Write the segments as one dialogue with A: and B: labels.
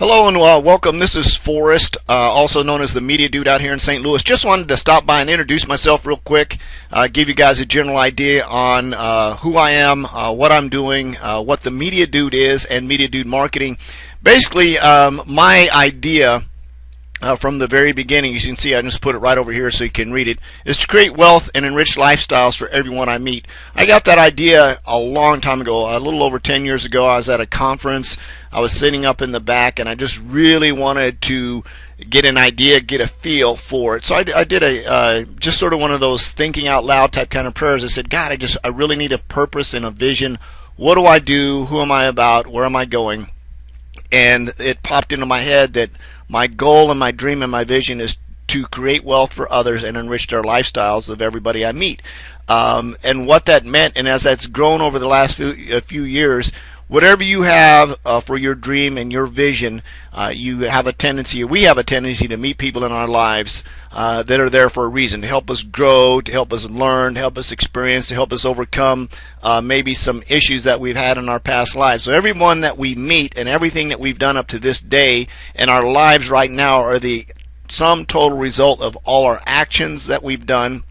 A: Hello and welcome. This is Forrest, also known as the Media Dude out here in St. Louis. Just wanted to stop by and introduce myself real quick, give you guys a general idea on who I am, what I'm doing, what the Media Dude is, and Media Dude marketing. Basically, my idea from the very beginning, you can see I just put it right over here so you can read it, is to create wealth and enrich lifestyles for everyone I meet. I got that idea a long time ago, a little over 10 years ago. I was at a conference. I was sitting up in the back and I just really wanted to get an idea, get a feel for it. So I did a just sort of one of those thinking out loud type kind of prayers. I said, God, I really need a purpose and a vision. What do I do? Who am I about? Where am I going? And it popped into my head that my goal and my dream and my vision is to create wealth for others and enrich their lifestyles of everybody I meet. And what that meant, and as that's grown over the last few years, whatever you have for your dream and your vision, we have a tendency to meet people in our lives that are there for a reason, to help us grow, to help us learn, to help us experience, to help us overcome maybe some issues that we've had in our past lives. So everyone that we meet and everything that we've done up to this day in our lives right now are the sum total result of all our actions that we've done,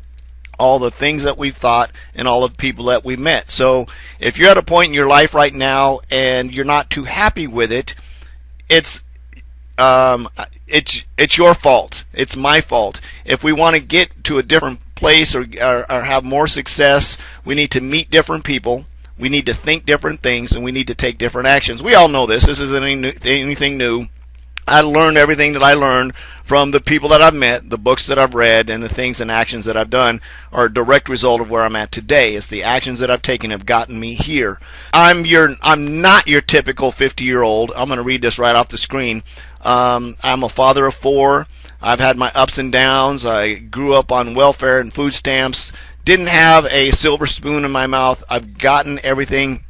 A: all the things that we've thought, and all of the people that we met. So if you're at a point in your life right now and you're not too happy with it, it's your fault. It's my fault. If we want to get to a different place or have more success, we need to meet different people. We need to think different things, and we need to take different actions. We all know this. This isn't anything new. I learned everything that I learned from the people that I've met, the books that I've read, and the things and actions that I've done are a direct result of where I'm at today. It's the actions that I've taken have gotten me here. I'm not your typical 50-year-old. I'm going to read this right off the screen. I'm a father of 4. I've had my ups and downs. I grew up on welfare and food stamps. Didn't have a silver spoon in my mouth. I've gotten everything.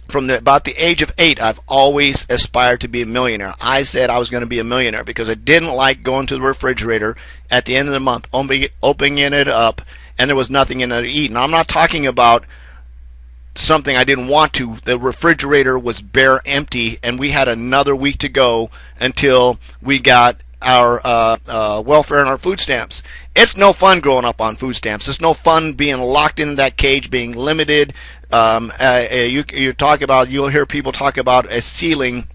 A: From about the age of 8, I've always aspired to be a millionaire. I said I was going to be a millionaire because I didn't like going to the refrigerator at the end of the month, opening it up, and there was nothing in it to eat. Now, I'm not talking about something I didn't want to. The refrigerator was bare empty, and we had another week to go until we got our welfare and our food stamps. It's no fun growing up on food stamps. It's no fun being locked into that cage, being limited. You'll hear people talk about a ceiling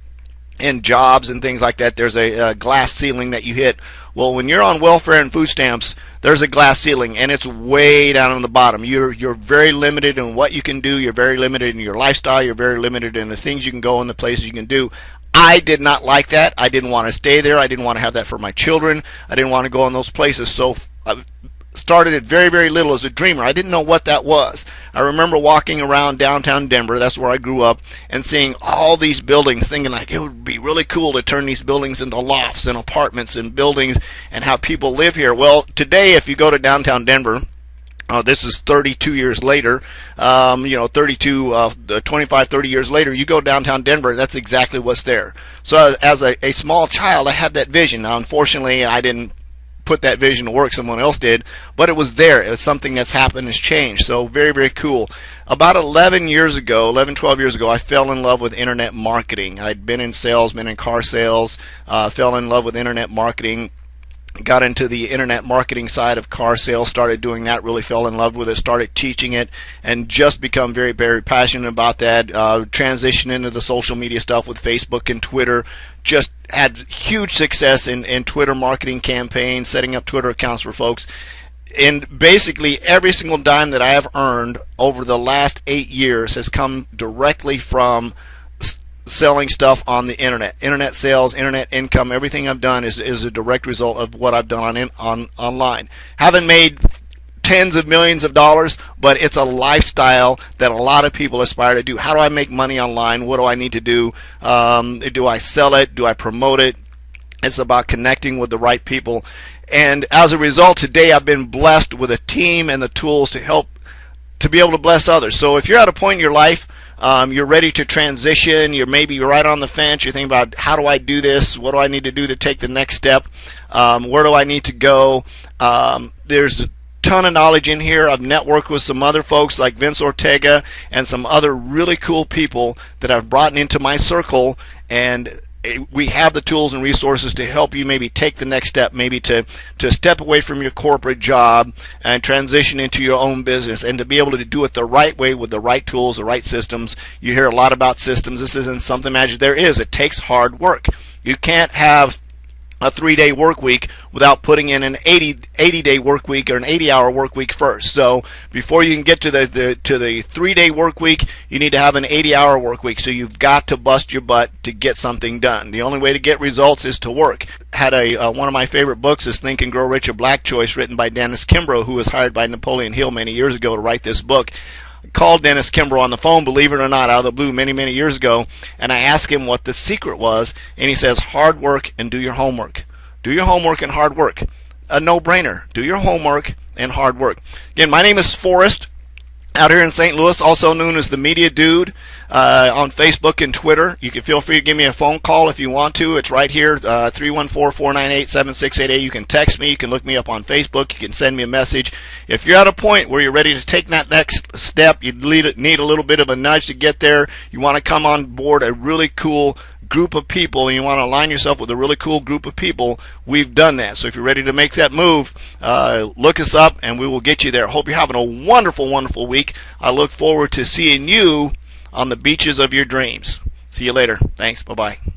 A: in jobs and things like that. There's a glass ceiling that you hit. Well, when you're on welfare and food stamps, there's a glass ceiling, and it's way down on the bottom. You're very limited in what you can do. You're very limited in your lifestyle. You're very limited in the things you can go and the places you can do. I did not like that. I didn't want to stay there. I didn't want to have that for my children. I didn't want to go in those places. So I started at very, very little as a dreamer. I didn't know what that was. I remember walking around downtown Denver, that's where I grew up, and seeing all these buildings, thinking like it would be really cool to turn these buildings into lofts and apartments and buildings and have people live here. Well, today if you go to downtown Denver, this is 32 years later, 25, 30 years later, you go downtown Denver, that's exactly what's there. So as a small child, I had that vision. Now, unfortunately, I didn't put that vision to work, someone else did, but it was there. It was something that's happened, has changed. So very, very cool. About 12 years ago, I fell in love with internet marketing. I'd been in sales, been in car sales, fell in love with internet marketing. Got into the internet marketing side of car sales, started doing that, really fell in love with it, started teaching it, and just become very, very passionate about that. Transitioned into the social media stuff with Facebook and Twitter. Just had huge success in Twitter marketing campaigns, setting up Twitter accounts for folks. And basically every single dime that I have earned over the last 8 years has come directly from selling stuff on the internet sales, internet income. Everything I've done is a direct result of what I've done on online. Haven't made tens of millions of dollars, but it's a lifestyle that a lot of people aspire to do. How do I make money online? What do I need to do? Do I sell it? Do I promote it? It's about connecting with the right people. And as a result, today I've been blessed with a team and the tools to help to be able to bless others. So if you're at a point in your life, you're ready to transition, you're maybe right on the fence, you're thinking about how do I do this, what do I need to do to take the next step, where do I need to go, there's a ton of knowledge in here. I've networked with some other folks like Vince Ortega and some other really cool people that I've brought into my circle, and we have the tools and resources to help you maybe take the next step, maybe to step away from your corporate job and transition into your own business, and to be able to do it the right way with the right tools, the right systems. You hear a lot about systems. This isn't something magic. There is. It takes hard work. You can't have a 3-day work week without putting in an 80-day work week or an 80-hour work week first. So before you can get to the 3-day work week, you need to have an 80-hour work week. So you've got to bust your butt to get something done. The only way to get results is to work. Had one of my favorite books is Think and Grow Rich, A Black Choice, written by Dennis Kimbrough, who was hired by Napoleon Hill many years ago to write this book. Called Dennis Kimbrough on the phone, believe it or not, out of the blue many years ago, and I asked him what the secret was, and he says hard work and do your homework. Do your homework and hard work. A no-brainer. Do your homework and hard work. Again, my name is Forrest, out here in St. Louis, also known as the Media Dude, on Facebook and Twitter. You can feel free to give me a phone call if you want to. It's right here, 314-498-7688. You can text me. You can look me up on Facebook. You can send me a message. If you're at a point where you're ready to take that next step, you need a little bit of a nudge to get there, you want to come on board a really cool group of people, and you want to align yourself with a really cool group of people, we've done that. So if you're ready to make that move, look us up and we will get you there. Hope you're having a wonderful week. I look forward to seeing you on the beaches of your dreams. See you later. Thanks. Bye-bye.